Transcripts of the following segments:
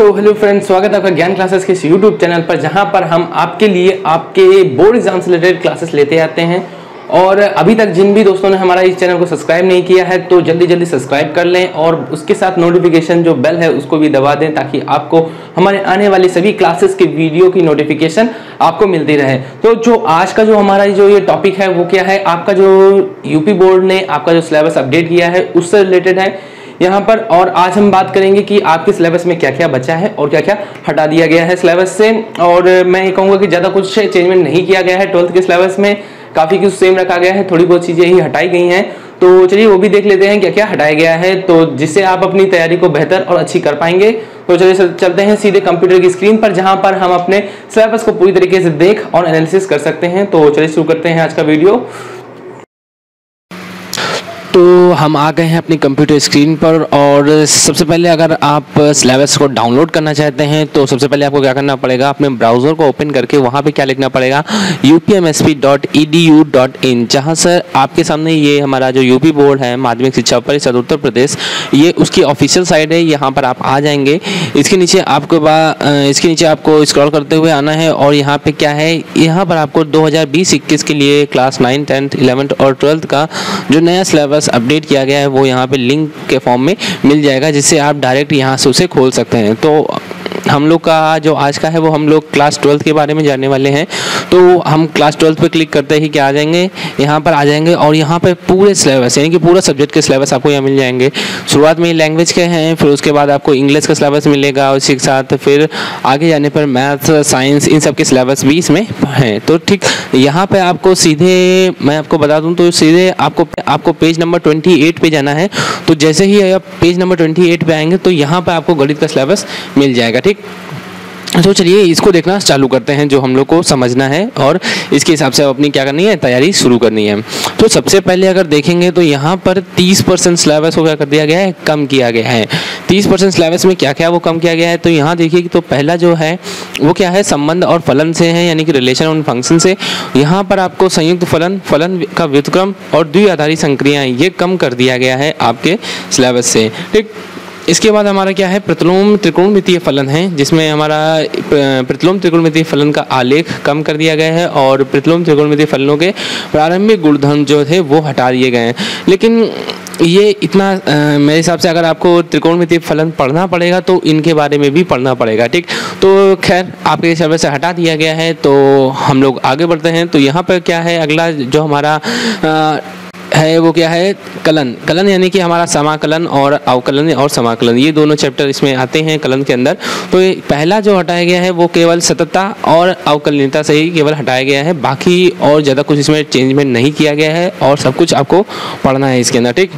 Hello friends, स्वागत है आपका ज्ञान क्लासेस के इस यूट्यूब चैनल पर, जहां पर हम आपके लिए आपके बोर्ड एग्जाम से रिलेटेड क्लासेस लेते आते हैं। और अभी तक जिन भी दोस्तों ने हमारा इस चैनल को सब्सक्राइब नहीं किया है तो जल्दी सब्सक्राइब कर लें और उसके साथ नोटिफिकेशन जो बेल है उसको भी दबा दें, ताकि आपको हमारे आने वाली सभी क्लासेस के वीडियो की नोटिफिकेशन आपको मिलती रहे। तो जो आज का जो हमारा जो ये टॉपिक है वो क्या है, आपका जो यूपी बोर्ड ने आपका जो सिलेबस अपडेट किया है उससे रिलेटेड है यहाँ पर। और आज हम बात करेंगे कि आपके सिलेबस में क्या क्या बचा है और क्या क्या हटा दिया गया है सिलेबस से। और मैं ये कहूँगा कि ज़्यादा कुछ चेंजमेंट नहीं किया गया है 12th के सिलेबस में, काफ़ी कुछ सेम रखा गया है, थोड़ी बहुत चीज़ें ही हटाई गई हैं। तो चलिए वो भी देख लेते हैं क्या क्या हटाया गया है, तो जिससे आप अपनी तैयारी को बेहतर और अच्छी कर पाएंगे। तो चलिए चलते हैं सीधे कंप्यूटर की स्क्रीन पर, जहां पर हम अपने सिलेबस को पूरी तरीके से देख और एनालिसिस कर सकते हैं। तो चलिए शुरू करते हैं आज का वीडियो। तो हम आ गए हैं अपनी कंप्यूटर स्क्रीन पर, और सबसे पहले अगर आप सिलेबस को डाउनलोड करना चाहते हैं तो सबसे पहले आपको क्या करना पड़ेगा, अपने ब्राउज़र को ओपन करके वहाँ पे क्या लिखना पड़ेगा, upmsp.edu.in, जहाँ सर आपके सामने ये हमारा जो यूपी बोर्ड है माध्यमिक शिक्षा परिषद उत्तर प्रदेश, ये उसकी ऑफिशियल साइट है। यहाँ पर आप आ जाएंगे, इसके नीचे आपको स्क्रॉल करते हुए आना है और यहाँ पे क्या है, यहाँ पर आपको 2020-21 के लिए क्लास 9, 10th, 11th और 12th का जो नया सिलेबस अपडेट किया गया है वो यहाँ पे लिंक के फॉर्म में मिल जाएगा, जिससे आप डायरेक्ट यहाँ से उसे खोल सकते हैं। तो हम लोग का जो आज का है वो हम लोग क्लास 12th के बारे में जानने वाले हैं। तो हम क्लास 12th पे क्लिक करते ही क्या आ जाएंगे, यहाँ पर आ जाएंगे और यहाँ पे पूरे सिलेबस यानी कि पूरा सब्जेक्ट के सिलेबस आपको यहाँ मिल जाएंगे। शुरुआत में लैंग्वेज के हैं, फिर उसके बाद आपको इंग्लिश का सिलेबस मिलेगा, उसी के साथ फिर आगे जाने पर मैथ, साइंस, इन सब के सिलेबस भी इसमें हैं। तो ठीक यहाँ पे आपको सीधे मैं आपको बता दूँ तो सीधे आपको पेज नंबर 28 पे जाना है। तो जैसे ही आप पेज नंबर 28 पे आएंगे तो यहाँ पर आपको गणित का सिलेबस मिल जाएगा। ठीक, तो चलिए इसको देखना चालू करते हैं, जो हम लोग को समझना है और इसके हिसाब से अपनी क्या करनी है, तैयारी शुरू करनी है। तो सबसे पहले अगर देखेंगे तो यहाँ पर 30% सिलेबस को क्या कर दिया गया है, कम किया गया है। 30% सिलेबस में क्या क्या वो कम किया गया है, तो यहाँ देखिए तो पहला जो है वो क्या है, संबंध और फलन से है, यानी कि रिलेशन और फंक्शन से। यहाँ पर आपको संयुक्त फलन का व्युत्क्रम और द्विआधारी संक्रियाएं ये कम कर दिया गया है आपके सिलेबस से। ठीक, इसके बाद हमारा क्या है, प्रतिलोम त्रिकोणमितीय फलन है, जिसमें हमारा प्रतिलोम त्रिकोणमितीय फलन का आलेख कम कर दिया गया है और प्रतिलोम त्रिकोणमितीय फलनों के प्रारंभिक गुणधर्म जो थे वो हटा दिए गए हैं। लेकिन ये इतना मेरे हिसाब से अगर आपको त्रिकोणमितीय फलन पढ़ना पड़ेगा तो इनके बारे में भी पढ़ना पड़ेगा। ठीक, तो खैर आपके सिलेबस से हटा दिया गया है। तो हम लोग आगे बढ़ते हैं। तो यहाँ पर क्या है, अगला जो हमारा है वो क्या है, कलन यानी कि हमारा समाकलन और अवकलन और समाकलन, ये दोनों चैप्टर इसमें आते हैं कलन के अंदर। तो पहला जो हटाया गया है वो केवल सततता और अवकलनीयता से ही केवल हटाया गया है, बाकी और ज़्यादा कुछ इसमें चेंजमेंट नहीं किया गया है और सब कुछ आपको पढ़ना है इसके अंदर। ठीक,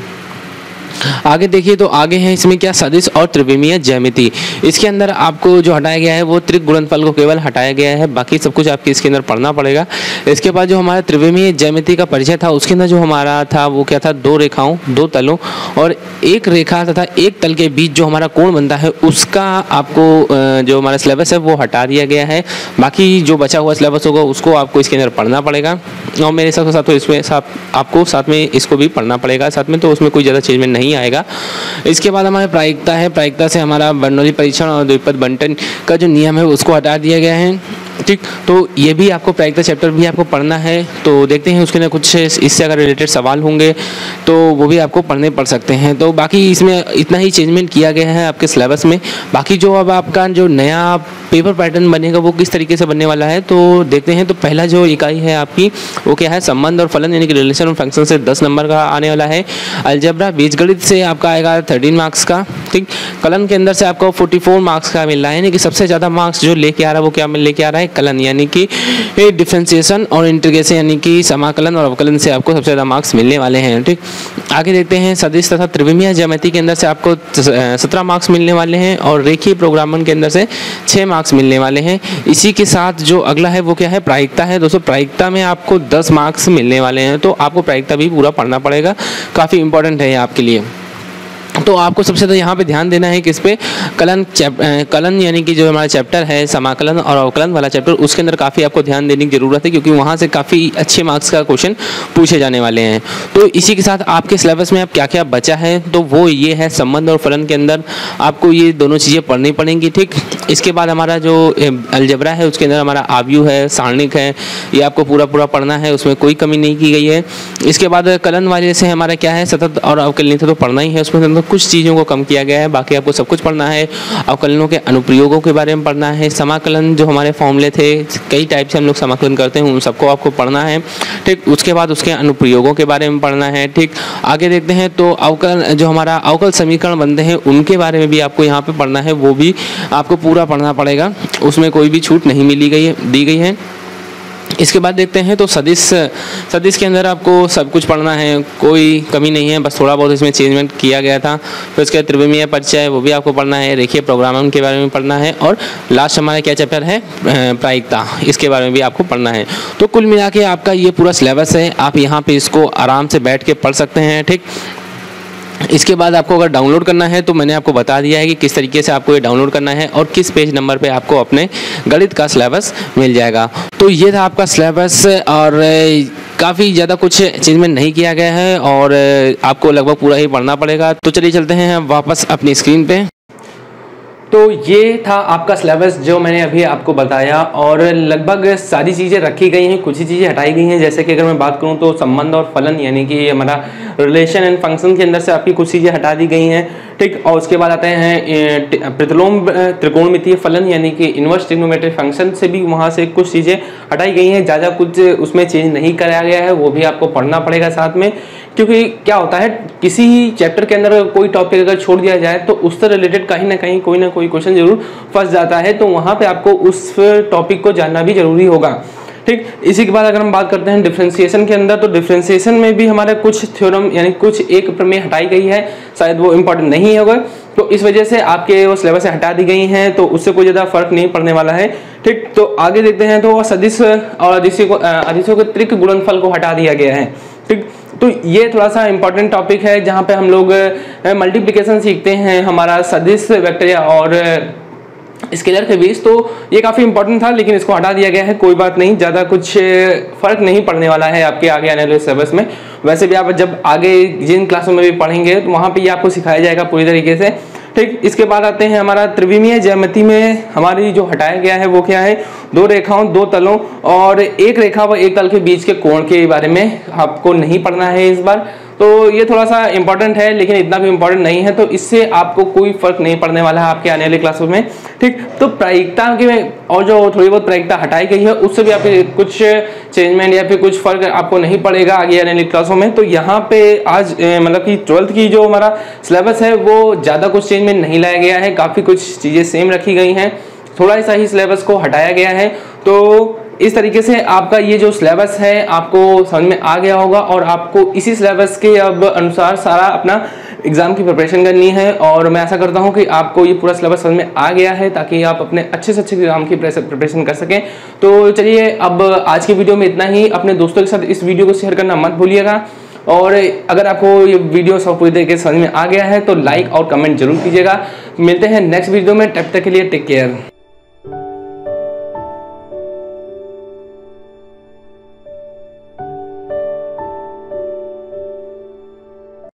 आगे देखिए तो आगे है इसमें क्या, सदिश और त्रिविमीय ज्यामिति। इसके अंदर आपको जो हटाया गया है वो त्रिक गुणनफल को केवल हटाया गया है, बाकी सब कुछ आपके इसके अंदर पढ़ना पड़ेगा। इसके बाद जो हमारा त्रिविमीय ज्यामिति का परिचय था उसके अंदर जो हमारा था वो क्या था, दो रेखाओं, दो तलों और एक रेखा तथा एक तल के बीच जो हमारा कोण बनता है उसका आपको जो हमारा सिलेबस है वो हटा दिया गया है। बाकी जो बचा हुआ सिलेबस होगा उसको आपको इसके अंदर पढ़ना पड़ेगा और मेरे हिसाब से तो इसमें आपको साथ में इसको भी पढ़ना पड़ेगा साथ में, तो उसमें कोई ज़्यादा चेंजमेंट नहीं आएगा। इसके बाद हमारे प्रायिकता है, प्रायिकता से हमारा बर्नौली परीक्षण और द्विपद बंटन का जो नियम है उसको हटा दिया गया है। ठीक, तो ये भी आपको प्रायिकता चैप्टर भी आपको पढ़ना है। तो देखते हैं उसके अंदर कुछ इससे अगर रिलेटेड सवाल होंगे तो वो भी आपको पढ़ सकते हैं। तो बाकी इसमें इतना ही चेंजमेंट किया गया है आपके सिलेबस में। बाकी जो अब आपका जो नया पेपर पैटर्न बनेगा वो किस तरीके से बनने वाला है तो देखते हैं। तो पहला जो इकाई है आपकी वो क्या है, संबंध और फलन यानी कि रिलेशन और फंक्शन से 10 नंबर का आने वाला है। अलजेब्रा बीजगणित से आपका आएगा 13 मार्क्स का। ठीक, कलन के अंदर से आपको 44 मार्क्स का मिल रहा है, यानी कि सबसे ज़्यादा मार्क्स जो लेके आ रहा है वो क्या लेके आ रहा है, कलन यानी कि डिफरेंशिएशन और इंटीग्रेशन यानी कि समाकलन और अवकलन से आपको सबसे ज़्यादा मार्क्स मिलने वाले हैं। ठीक, आगे देखते हैं सदिश तथा त्रिविमीय ज्यामिति के अंदर से आपको 17 मार्क्स मिलने वाले हैं और रेखीय प्रोग्रामन के अंदर से 6 मार्क्स मिलने वाले हैं। इसी के साथ जो अगला है वो क्या है, प्रायिकता है। दोस्तों प्रायिकता में आपको 10 मार्क्स मिलने वाले हैं, तो आपको प्रायिकता भी पूरा पढ़ना पड़ेगा, काफ़ी इंपॉर्टेंट है ये आपके लिए। तो आपको सबसे ज़्यादा यहाँ पे ध्यान देना है कि इस पे कलन यानी कि जो हमारा चैप्टर है समाकलन और अवकलन वाला चैप्टर, उसके अंदर काफ़ी आपको ध्यान देने की ज़रूरत है, क्योंकि वहाँ से काफ़ी अच्छे मार्क्स का क्वेश्चन पूछे जाने वाले हैं। तो इसी के साथ आपके सिलेबस में अब क्या क्या बचा है, तो वो ये है संबंध और फलन के अंदर आपको ये दोनों चीज़ें पढ़नी पड़ेंगी, ठीक। इसके बाद हमारा जो अलजेब्रा है उसके अंदर हमारा आव्यूह है, सारणिक है, ये आपको पूरा पढ़ना है, उसमें कोई कमी नहीं की गई है। इसके बाद कलन वाले से हमारा क्या है, सतत और अवकलनित तो पढ़ना ही है, उसमें कुछ चीज़ों को कम किया गया है, बाकी आपको सब कुछ पढ़ना है। अवकलनों के अनुप्रयोगों के बारे में पढ़ना है, समाकलन जो हमारे फॉर्मूले थे, कई टाइप से हम लोग समाकलन करते हैं, उन सबको आपको पढ़ना है, ठीक। उसके बाद उसके अनुप्रयोगों के बारे में पढ़ना है, ठीक। आगे देखते हैं तो अवकल जो हमारा अवकल समीकरण बनते हैं उनके बारे में भी आपको यहाँ पे पढ़ना है, वो भी आपको पूरा पढ़ना पड़ेगा, उसमें कोई भी छूट नहीं दी गई है। इसके बाद देखते हैं तो सदिश के अंदर आपको सब कुछ पढ़ना है, कोई कमी नहीं है, बस थोड़ा बहुत इसमें चेंजमेंट किया गया था। फिर उसके बाद त्रिविमीय परिचय, वो भी आपको पढ़ना है, रेखीय प्रोग्रामन के बारे में पढ़ना है, और लास्ट हमारा क्या चैप्टर है, प्रायिकता, इसके बारे में भी आपको पढ़ना है। तो कुल मिला के आपका ये पूरा सिलेबस है, आप यहाँ पे इसको आराम से बैठ के पढ़ सकते हैं, ठीक। इसके बाद आपको अगर डाउनलोड करना है तो मैंने आपको बता दिया है कि किस तरीके से आपको ये डाउनलोड करना है और किस पेज नंबर पे आपको अपने गणित का सिलेबस मिल जाएगा। तो ये था आपका सिलेबस, और काफ़ी ज़्यादा कुछ चेंजमेंट नहीं किया गया है और आपको लगभग पूरा ही पढ़ना पड़ेगा। तो चलिए चलते हैं वापस अपनी स्क्रीन पे। तो ये था आपका सिलेबस जो मैंने अभी आपको बताया, और लगभग सारी चीज़ें रखी गई हैं, कुछ ही चीज़ें हटाई गई हैं। जैसे कि अगर मैं बात करूँ तो संबंध और फलन यानी कि हमारा रिलेशन एंड फंक्शन के अंदर से आपकी कुछ चीज़ें हटा दी गई हैं, ठीक। और उसके बाद आते हैं प्रतिलोम त्रिकोणमितीय फलन यानी कि इनवर्स ट्रिग्नोमेट्रिक फंक्शन से भी वहाँ से कुछ चीज़ें हटाई गई हैं, ज़्यादा कुछ उसमें चेंज नहीं कराया गया है, वो भी आपको पढ़ना पड़ेगा साथ में। क्योंकि क्या होता है, किसी चैप्टर के अंदर कोई टॉपिक अगर छोड़ दिया जाए तो उससे रिलेटेड कहीं ना कहीं कोई ना कोई क्वेश्चन जरूर फंस जाता है, तो वहाँ पे आपको उस टॉपिक को जानना भी जरूरी होगा, ठीक। इसी के बाद अगर हम बात करते हैं डिफरेंशिएशन के अंदर, तो डिफरेंशिएशन में भी हमारे कुछ थ्योरम यानी कुछ एक प्रमेय हटाई गई है, शायद वो इम्पोर्टेंट नहीं होगा, तो इस वजह से आपके वो सिलेबस से हटा दी गई हैं, तो उससे कोई ज़्यादा फर्क नहीं पड़ने वाला है, ठीक। तो आगे देखते हैं तो सदिश और अदिशों के त्रिक गुणनफल को हटा दिया गया है, ठीक। तो ये थोड़ा सा इंपॉर्टेंट टॉपिक है जहाँ पे हम लोग मल्टीप्लिकेशन सीखते हैं हमारा सदिश वेक्टर और स्केलर के बीच, तो ये काफ़ी इंपॉर्टेंट था, लेकिन इसको हटा दिया गया है। कोई बात नहीं, ज़्यादा कुछ फर्क नहीं पड़ने वाला है आपके आगे आने वाले सिलेबस में। वैसे भी आप जब आगे जिन क्लासों में भी पढ़ेंगे तो वहाँ पे ये आपको सिखाया जाएगा पूरी तरीके से, ठीक। इसके बाद आते हैं हमारा त्रिविमीय ज्यामिति में हमारी जो हटाया गया है वो क्या है, दो रेखाओं, दो तलों और एक रेखा व एक तल के बीच के कोण के बारे में आपको नहीं पढ़ना है इस बार। तो ये थोड़ा सा इंपॉर्टेंट है, लेकिन इतना भी इंपॉर्टेंट नहीं है, तो इससे आपको कोई फर्क नहीं पड़ने वाला है आपके आने वाले क्लासों में, ठीक। तो प्रायिकता के और जो थोड़ी बहुत प्रायिकता हटाई गई है उससे भी आपके कुछ चेंजमेंट या फिर कुछ फर्क आपको नहीं पड़ेगा आगे आने वाली क्लासों में। तो यहाँ पे आज मतलब कि 12th की जो हमारा सिलेबस है वो ज़्यादा कुछ चेंजमेंट नहीं लाया गया है, काफ़ी कुछ चीज़ें सेम रखी गई हैं, थोड़ा सा ही सिलेबस को हटाया गया है। तो इस तरीके से आपका ये जो सिलेबस है आपको समझ में आ गया होगा, और आपको इसी सिलेबस के अब अनुसार सारा अपना एग्जाम की प्रिपरेशन करनी है, और मैं ऐसा करता हूं कि आपको ये पूरा सिलेबस समझ में आ गया है ताकि आप अपने अच्छे से अच्छे एग्जाम की प्रिपरेशन कर सकें। तो चलिए अब आज की वीडियो में इतना ही। अपने दोस्तों के साथ इस वीडियो को शेयर करना मत भूलिएगा, और अगर आपको ये वीडियो सब पूरी तरीके से समझ में आ गया है तो लाइक और कमेंट जरूर कीजिएगा। मिलते हैं नेक्स्ट वीडियो में, तब तक के लिए टेक केयर।